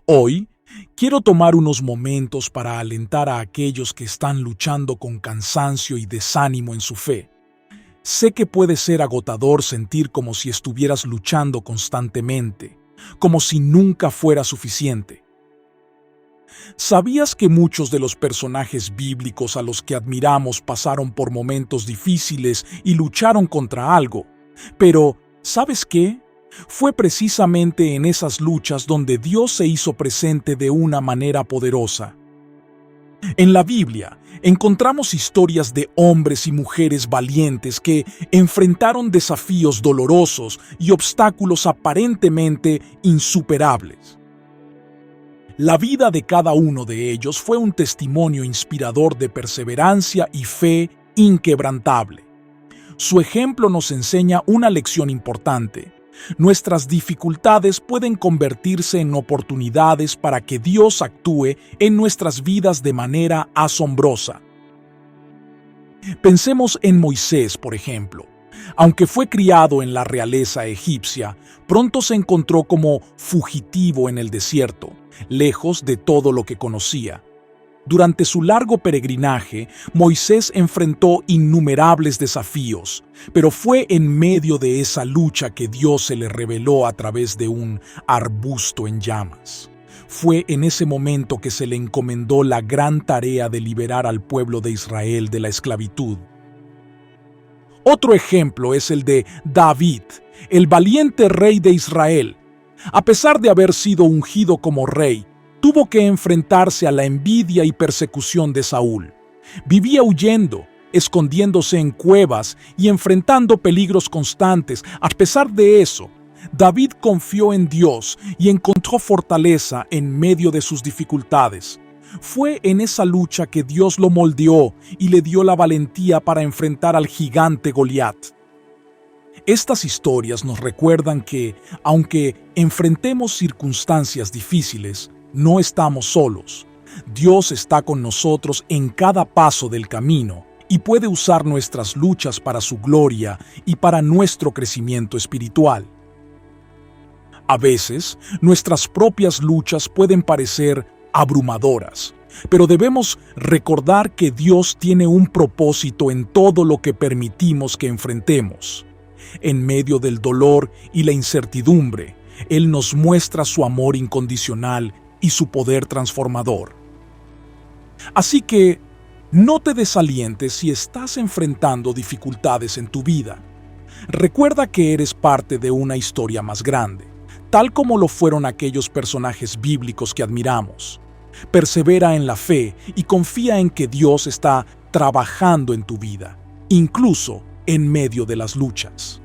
Hoy, quiero tomar unos momentos para alentar a aquellos que están luchando con cansancio y desánimo en su fe. Sé que puede ser agotador sentir como si estuvieras luchando constantemente, como si nunca fuera suficiente. ¿Sabías que muchos de los personajes bíblicos a los que admiramos pasaron por momentos difíciles y lucharon contra algo? Pero, ¿sabes qué? Fue precisamente en esas luchas donde Dios se hizo presente de una manera poderosa. En la Biblia encontramos historias de hombres y mujeres valientes que enfrentaron desafíos dolorosos y obstáculos aparentemente insuperables. La vida de cada uno de ellos fue un testimonio inspirador de perseverancia y fe inquebrantable. Su ejemplo nos enseña una lección importante. Nuestras dificultades pueden convertirse en oportunidades para que Dios actúe en nuestras vidas de manera asombrosa. Pensemos en Moisés, por ejemplo. Aunque fue criado en la realeza egipcia, pronto se encontró como fugitivo en el desierto, lejos de todo lo que conocía. Durante su largo peregrinaje, Moisés enfrentó innumerables desafíos, pero fue en medio de esa lucha que Dios se le reveló a través de un arbusto en llamas. Fue en ese momento que se le encomendó la gran tarea de liberar al pueblo de Israel de la esclavitud. Otro ejemplo es el de David, el valiente rey de Israel. A pesar de haber sido ungido como rey, tuvo que enfrentarse a la envidia y persecución de Saúl. Vivía huyendo, escondiéndose en cuevas y enfrentando peligros constantes. A pesar de eso, David confió en Dios y encontró fortaleza en medio de sus dificultades. Fue en esa lucha que Dios lo moldeó y le dio la valentía para enfrentar al gigante Goliat. Estas historias nos recuerdan que, aunque enfrentemos circunstancias difíciles, no estamos solos. Dios está con nosotros en cada paso del camino y puede usar nuestras luchas para su gloria y para nuestro crecimiento espiritual. A veces, nuestras propias luchas pueden parecer abrumadoras, pero debemos recordar que Dios tiene un propósito en todo lo que permitimos que enfrentemos. En medio del dolor y la incertidumbre, Él nos muestra su amor incondicional y su poder transformador. Así que, no te desalientes si estás enfrentando dificultades en tu vida. Recuerda que eres parte de una historia más grande, tal como lo fueron aquellos personajes bíblicos que admiramos. Persevera en la fe y confía en que Dios está trabajando en tu vida, incluso en medio de las luchas.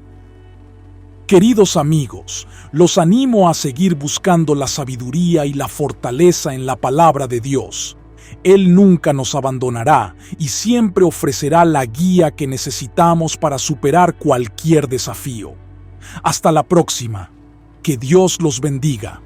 Queridos amigos, los animo a seguir buscando la sabiduría y la fortaleza en la palabra de Dios. Él nunca nos abandonará y siempre ofrecerá la guía que necesitamos para superar cualquier desafío. Hasta la próxima. Que Dios los bendiga.